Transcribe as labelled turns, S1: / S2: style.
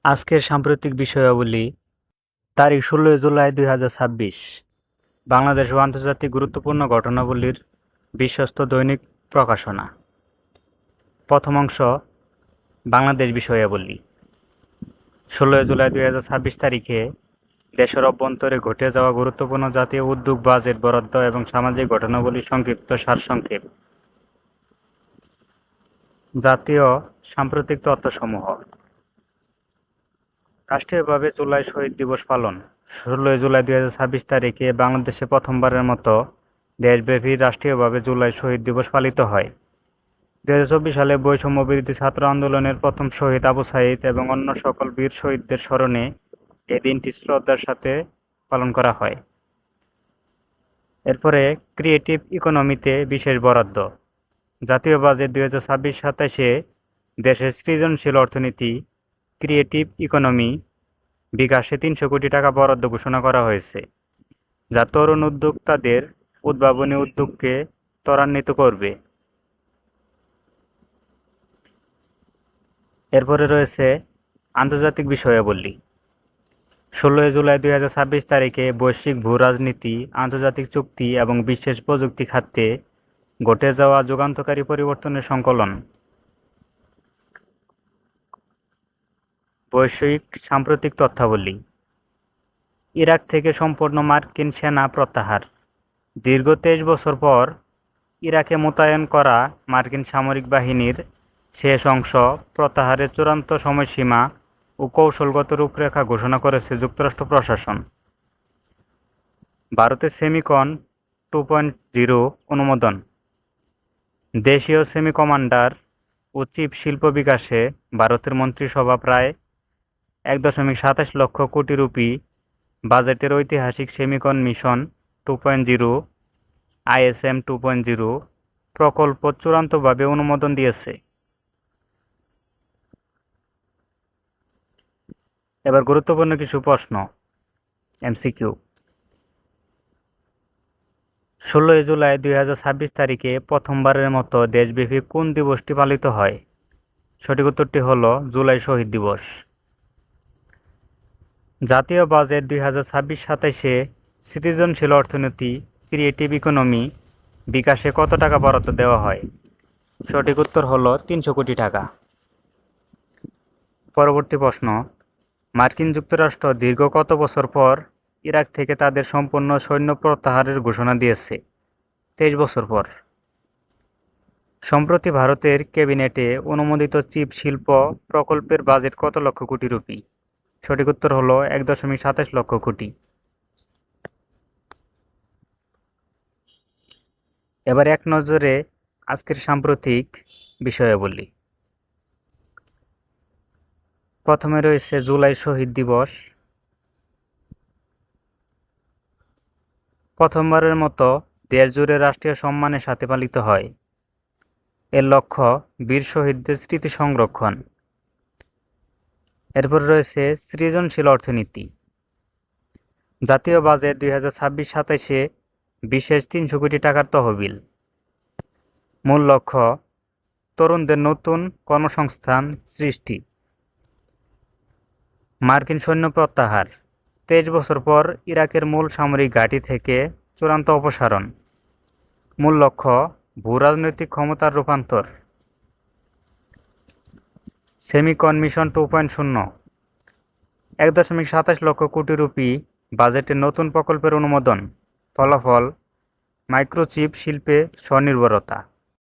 S1: আজকের সাম্প্রতিক বিষয়াবলী তারিখ 16 জুলাই 2026। বাংলাদেশ ও আন্তর্জাতিক গুরুত্বপূর্ণ ঘটনাবলীর বিশ্বস্ত দৈনিক প্রকাশনা। প্রথম অংশ, বাংলাদেশ বিষয়াবলী। 16 জুলাই 2026 তারিখে দেশের অভ্যন্তরে ঘটে যাওয়া গুরুত্বপূর্ণ জাতীয় উদ্যোগ, বাজেট বরাদ্দ এবং সামাজিক ঘটনাবলীর সংক্ষিপ্ত সারসংক্ষেপ। জাতীয় সাম্প্রতিক তথ্যসমূহ। রাষ্ট্রীয়ভাবে জুলাই শহীদ দিবস পালন। 16 জুলাই 2026 তারিখে বাংলাদেশে প্রথমবারের মতো দেশব্যাপী রাষ্ট্রীয়ভাবে জুলাই শহীদ দিবস পালিত হয়। 2024 সালে বৈষম্য বিরোধী ছাত্র আন্দোলনের প্রথম শহীদ আবু সাঈদ এবং অন্য সকল বীর শহীদদের স্মরণে এই দিনটি শ্রদ্ধার সাথে পালন করা হয়। এরপরে ক্রিয়েটিভ ইকোনমিতে বিশেষ বরাদ্দ। জাতীয় বাজেট 2026-27-এ দেশের সৃজনশীল অর্থনীতি, ক্রিয়েটিভ ইকোনমি বিকাশে 300 কোটি টাকা বরাদ্দ ঘোষণা করা হয়েছে, যা তরুণ উদ্যোক্তাদের উদ্ভাবনী উদ্যোগকে ত্বরান্বিত করবে। এরপরে রয়েছে আন্তর্জাতিক বিষয়াবলী। 16 জুলাই 2026 তারিখে বৈশ্বিক ভূ-রাজনীতি, আন্তর্জাতিক চুক্তি এবং বিশেষ প্রযুক্তি খাতে ঘটে যাওয়া যুগান্তকারী পরিবর্তনের সংকলন। বৈশ্বিক সাম্প্রতিক তথ্যাবলী। ইরাক থেকে সম্পূর্ণ মার্কিন সেনা প্রত্যাহার। দীর্ঘ 23 বছর পর ইরাকে মোতায়েন করা মার্কিন সামরিক বাহিনীর শেষ অংশ প্রত্যাহারের চূড়ান্ত সময়সীমা ও কৌশলগত রূপরেখা ঘোষণা করেছে যুক্তরাষ্ট্র প্রশাসন। ভারতের সেমিকন 2.0 অনুমোদন। দেশীয় সেমি কমান্ডার ও চিপ শিল্প বিকাশে ভারতের মন্ত্রিসভা প্রায় 1.27 লক্ষ কোটি রুপি বাজেটের ঐতিহাসিক সেমিকন মিশন 2.0 ISM 2.0 প্রকল্প চূড়ান্তভাবে অনুমোদন দিয়েছে। এবার গুরুত্বপূর্ণ কিছু প্রশ্ন, MCQ। 16 জুলাই 2026 তারিখে প্রথমবারের মতো দেশব্যাপী কোন দিবসটি পালিত হয়? সঠিক উত্তরটি হল জুলাই শহীদ দিবস। জাতীয় বাজেট 2026-27-এ সৃজনশীল অর্থনীতি, ক্রিয়েটিভ ইকোনমি বিকাশে কত টাকা বরাদ্দ দেওয়া হয়? সঠিক উত্তর হল 300 কোটি টাকা। পরবর্তী প্রশ্ন, মার্কিন যুক্তরাষ্ট্র দীর্ঘ কত বছর পর ইরাক থেকে তাদের সম্পূর্ণ সৈন্য প্রত্যাহারের ঘোষণা দিয়েছে? 23 বছর পর। সম্প্রতি ভারতের ক্যাবিনেটে অনুমোদিত চিপ শিল্প প্রকল্পের বাজেট কত লক্ষ কোটি রুপি? সঠিক উত্তর হল 1.27 লক্ষ কোটি। এবার এক নজরে আজকের সাম্প্রতিক বিষয়াবলী। প্রথমে রয়েছে জুলাই শহীদ দিবস। প্রথমবারের মতো দেশজুড়ে রাষ্ট্রীয় সম্মানের সাথে পালিত হয়। এর লক্ষ্য বীর শহীদদের স্মৃতি সংরক্ষণ। এরপর রয়েছে সৃজনশীল অর্থনীতি। জাতীয় বাজেট 2026-27-এ বিশেষ 300 কোটি টাকার তহবিল। মূল লক্ষ্য তরুণদের নতুন কর্মসংস্থান সৃষ্টি। মার্কিন সৈন্য প্রত্যাহার। 23 বছর পর ইরাকের মূল সামরিক ঘাঁটি থেকে চূড়ান্ত অপসারণ। মূল লক্ষ্য ভূ-রাজনৈতিক ক্ষমতার রূপান্তর। Semicon mission 2.0 1.27 lakh crore rupee বাজেটের নতুন প্রকল্পের অনুমোদন। ফলাফল মাইক্রোচিপ শিল্পে স্বনির্ভরতা।